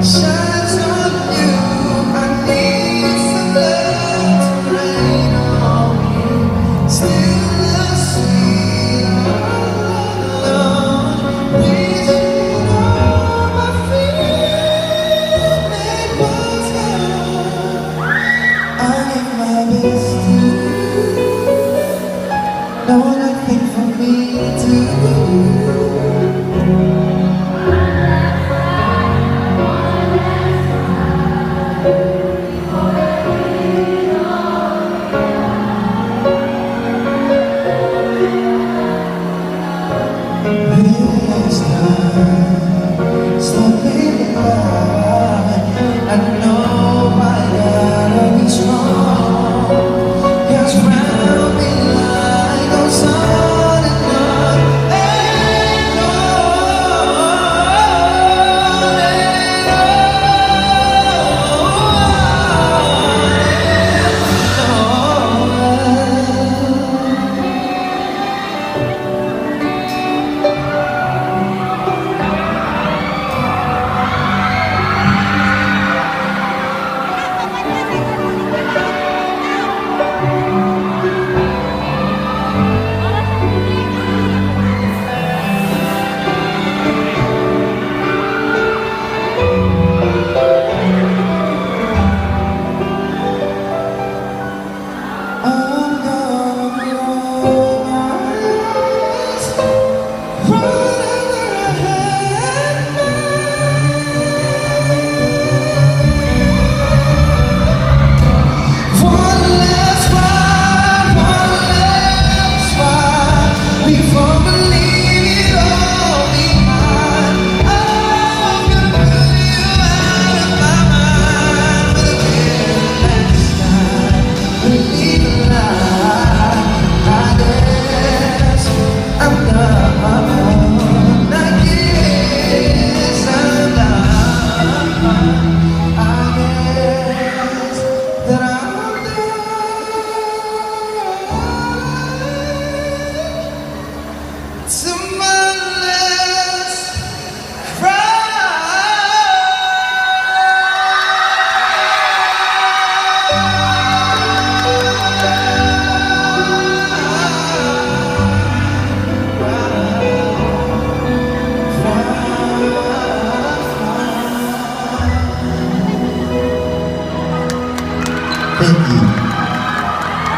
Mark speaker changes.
Speaker 1: shines on you. I need some love to rain on me. Still the sea all alone, reaching all my feet. Make what's gone. I give my best to you. No nothing for me to do. This time, stop being blind. I know I gotta be strong. 'Cause round me light goes on and on and
Speaker 2: Thank you.